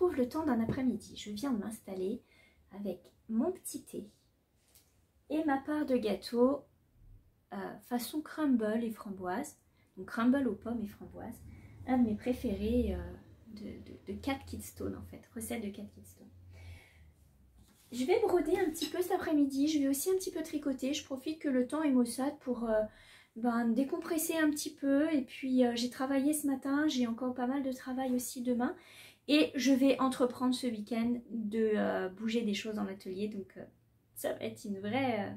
trouve le temps d'un après-midi. Je viens de m'installer avec mon petit thé et ma part de gâteau façon crumble et framboise. Donc crumble aux pommes et framboises. Un de mes préférés de Kat Kidstone en fait. Recette de Kat Kidstone. Je vais broder un petit peu cet après-midi. Je vais aussi un petit peu tricoter. Je profite que le temps est maussade pour décompresser un petit peu. Et puis j'ai travaillé ce matin. J'ai encore pas mal de travail aussi demain. Et je vais entreprendre ce week-end de bouger des choses dans l'atelier. Donc ça va être une vraie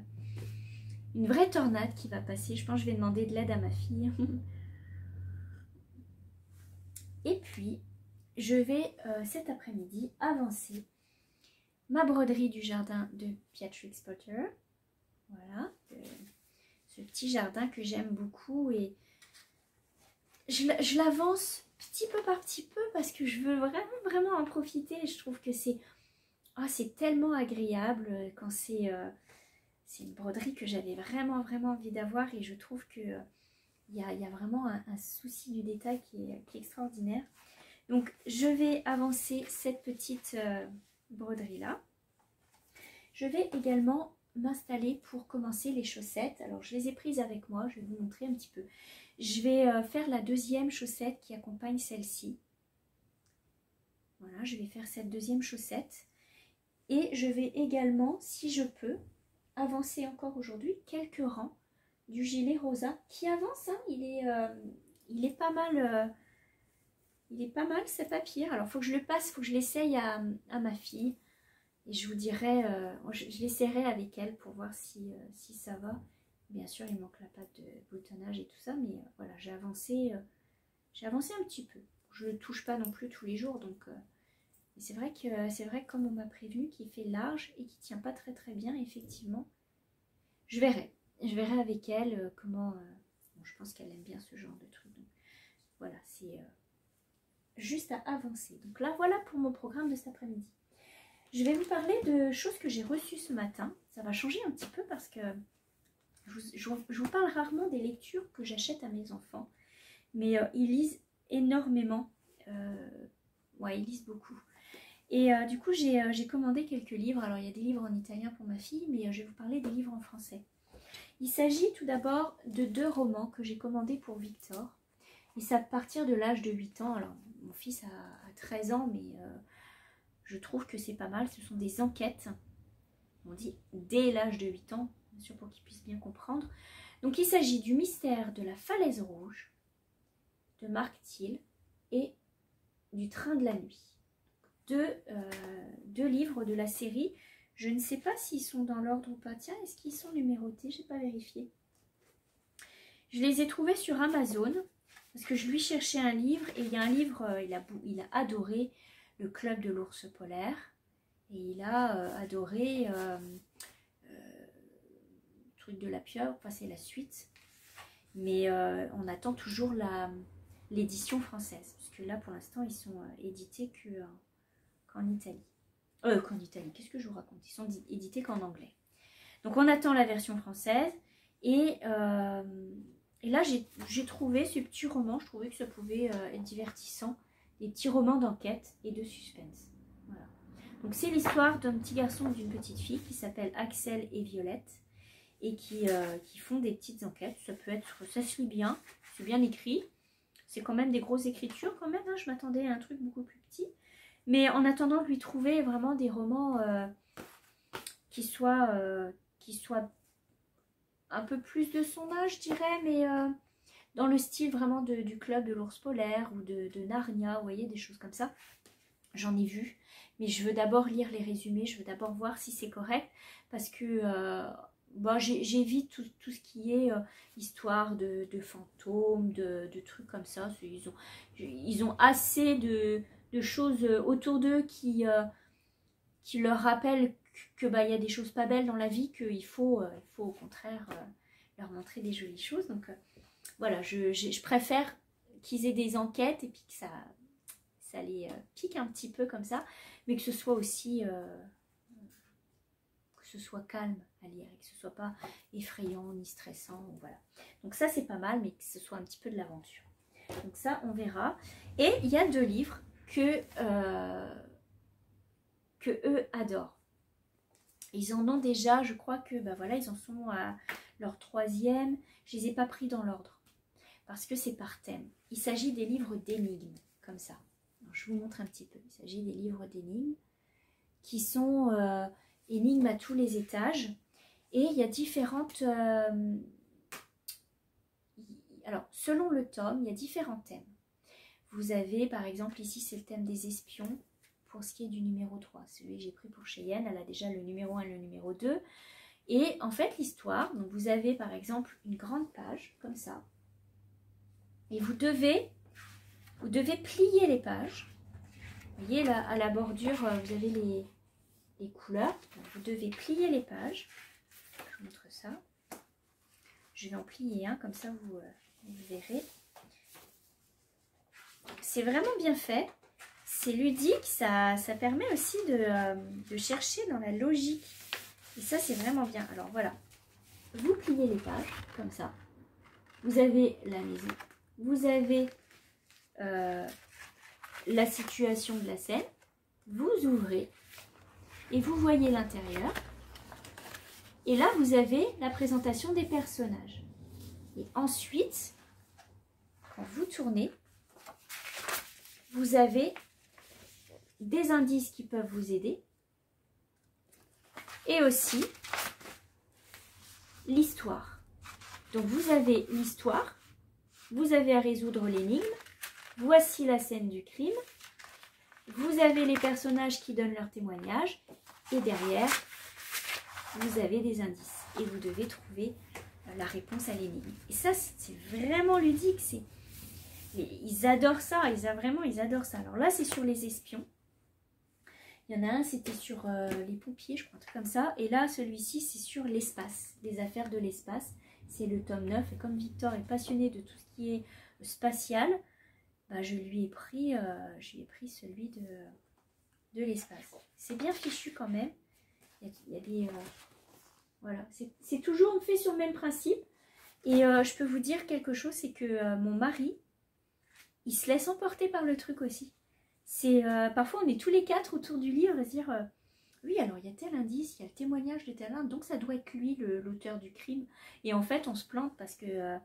tornade qui va passer. Je pense que je vais demander de l'aide à ma fille. Et puis, je vais cet après-midi avancer ma broderie du jardin de Beatrix Potter. Voilà, ce petit jardin que j'aime beaucoup. Et je l'avance petit peu par petit peu parce que je veux vraiment en profiter. Je trouve que c'est tellement agréable quand c'est une broderie que j'avais vraiment envie d'avoir. Et je trouve que il y a vraiment un souci du détail qui est extraordinaire. Donc je vais avancer cette petite broderie là. Je vais également m'installer pour commencer les chaussettes. Alors je les ai prises avec moi, je vais vous montrer un petit peu. Je vais faire la deuxième chaussette qui accompagne celle-ci. Voilà, je vais faire cette deuxième chaussette. Et je vais également, si je peux, avancer encore aujourd'hui quelques rangs du gilet rosa qui avance, hein, il est pas mal, c'est pas pire. Alors faut que je le passe, faut que je l'essaye à ma fille et je vous dirai, je l'essaierai avec elle pour voir si ça va. Bien sûr il manque la pâte de boutonnage et tout ça, mais voilà, j'ai avancé un petit peu. Je ne le touche pas non plus tous les jours, donc c'est vrai que comme on m'a prévenu qu'il fait large et qu'il tient pas très bien, effectivement, je verrai avec elle comment... bon, je pense qu'elle aime bien ce genre de truc. Donc, voilà, c'est juste à avancer. Donc là, voilà pour mon programme de cet après-midi. Je vais vous parler de choses que j'ai reçues ce matin. Ça va changer un petit peu parce que je vous parle rarement des lectures que j'achète à mes enfants. Mais ils lisent énormément. Ouais, ils lisent beaucoup. Et du coup, j'ai commandé quelques livres. Alors, il y a des livres en italien pour ma fille, mais je vais vous parler des livres en français. Il s'agit tout d'abord de 2 romans que j'ai commandés pour Victor. Et ça à partir de l'âge de 8 ans. Alors, mon fils a 13 ans, mais je trouve que c'est pas mal. Ce sont des enquêtes. On dit dès l'âge de 8 ans, bien sûr, pour qu'ils puissent bien comprendre. Donc, il s'agit du mystère de la falaise rouge, de Mark Thiel, et du train de la nuit. Deux livres de la série. Je ne sais pas s'ils sont dans l'ordre ou pas. Tiens, est-ce qu'ils sont numérotés? Je n'ai pas vérifié. Je les ai trouvés sur Amazon parce que je lui cherchais un livre. Et il y a un livre, il a adoré Le Club de l'ours polaire. Et il a adoré Truc de la pieuvre. Enfin, c'est la suite. Mais on attend toujours l'édition française. Parce que là, pour l'instant, ils sont édités qu'en Italie. Qu'en Italie, qu'est-ce que je vous raconte? Ils sont édités qu'en anglais. Donc on attend la version française. Et là j'ai trouvé ce petit roman. Je trouvais que ça pouvait être divertissant. Des petits romans d'enquête et de suspense. Voilà. Donc c'est l'histoire d'un petit garçon et d'une petite fille qui s'appellent Axel et Violette. Et qui font des petites enquêtes. Ça se lit bien. C'est bien écrit. C'est quand même des grosses écritures quand même. Hein. Je m'attendais à un truc beaucoup plus petit. Mais en attendant de lui trouver vraiment des romans qui soient un peu plus de son âge, je dirais, mais dans le style vraiment du Club de l'ours polaire ou de Narnia, vous voyez, des choses comme ça. J'en ai vu, mais je veux d'abord lire les résumés, je veux d'abord voir si c'est correct, parce que j'évite tout ce qui est histoire de fantômes, de trucs comme ça. Ils ont assez de choses autour d'eux qui leur rappellent qu'il y a des choses pas belles dans la vie, qu'il faut au contraire leur montrer des jolies choses. Donc voilà, je préfère qu'ils aient des enquêtes et puis que ça les pique un petit peu comme ça, mais que ce soit aussi que ce soit calme à lire et que ce soit pas effrayant ni stressant. Voilà. Donc ça c'est pas mal, mais que ce soit un petit peu de l'aventure. Donc ça on verra. Et il y a 2 livres que que eux adorent. Ils en ont déjà, je crois que, bah voilà, ils en sont à leur 3e. Je les ai pas pris dans l'ordre, parce que c'est par thème. Il s'agit des livres d'énigmes, comme ça. Alors, je vous montre un petit peu. Il s'agit des livres d'énigmes, qui sont énigmes à tous les étages. Et il y a différentes... alors, selon le tome, il y a différents thèmes. Vous avez, par exemple, ici, c'est le thème des espions, pour ce qui est du numéro 3. Celui que j'ai pris pour Cheyenne, elle a déjà le numéro 1 et le numéro 2. Et en fait, l'histoire, donc vous avez, par exemple, une grande page, comme ça. Et vous devez plier les pages. Vous voyez, là, à la bordure, vous avez les couleurs. Donc, vous devez plier les pages. Je vous montre ça. Je vais en plier un, comme ça vous verrez. C'est vraiment bien fait. C'est ludique, ça permet aussi de chercher dans la logique. Et ça, c'est vraiment bien. Alors voilà, vous pliez les pages, comme ça. Vous avez la maison. Vous avez la situation de la scène. Vous ouvrez et vous voyez l'intérieur. Et là, vous avez la présentation des personnages. Et ensuite, quand vous tournez, vous avez des indices qui peuvent vous aider. Et aussi l'histoire. Donc vous avez l'histoire, vous avez à résoudre l'énigme, voici la scène du crime, vous avez les personnages qui donnent leur témoignage, et derrière, vous avez des indices. Et vous devez trouver la réponse à l'énigme. Et ça, c'est vraiment ludique. Ils adorent ça, ils adorent ça. Alors là, c'est sur les espions. Il y en a un, c'était sur les pompiers, je crois, un truc comme ça. Et là, celui-ci, c'est sur l'espace, les affaires de l'espace. C'est le tome 9. Et comme Victor est passionné de tout ce qui est spatial, bah, je lui ai pris celui de l'espace. C'est bien fichu quand même. Il y a des... voilà, c'est toujours fait sur le même principe. Et je peux vous dire quelque chose, c'est que mon mari, il se laisse emporter par le truc aussi. C'est parfois on est tous les 4 autour du livre à se dire oui, alors il y a tel indice, il y a le témoignage de tel donc ça doit être lui l'auteur du crime. Et en fait on se plante parce que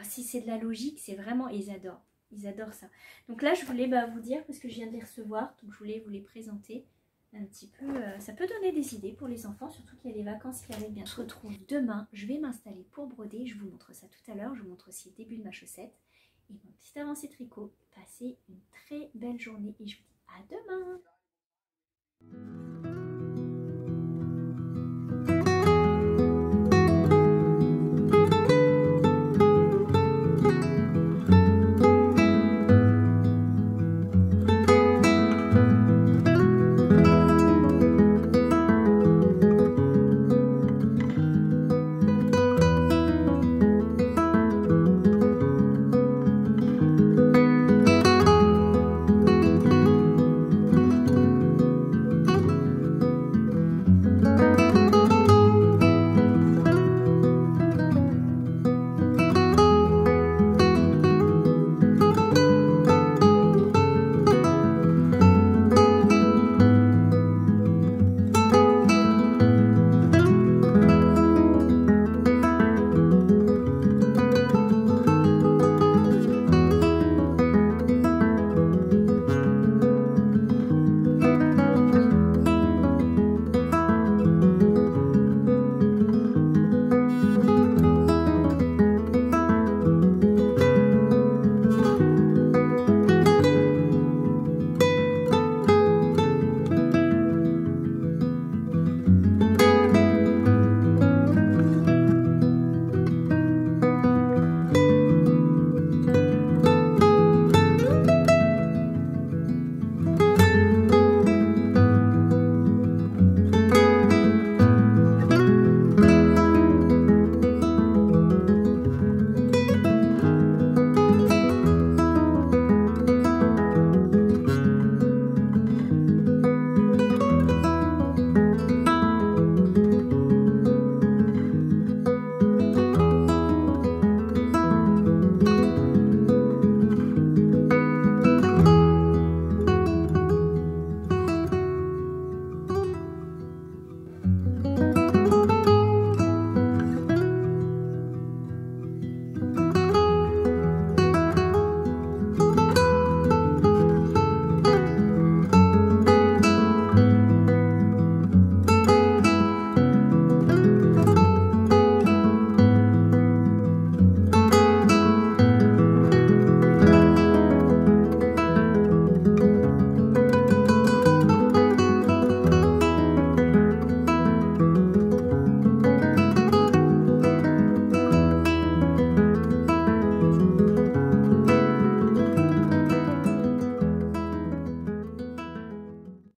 si c'est de la logique, c'est vraiment, ils adorent ça. Donc là je voulais vous dire, parce que je viens de les recevoir, donc je voulais vous les présenter un petit peu. Ça peut donner des idées pour les enfants, surtout qu'il y a les vacances qui arrivent bien. On se retrouve demain, je vais m'installer pour broder, je vous montre ça tout à l'heure, je vous montre aussi le début de ma chaussette. Et mon petit avancée tricot. Passez une très belle journée et je vous dis à demain.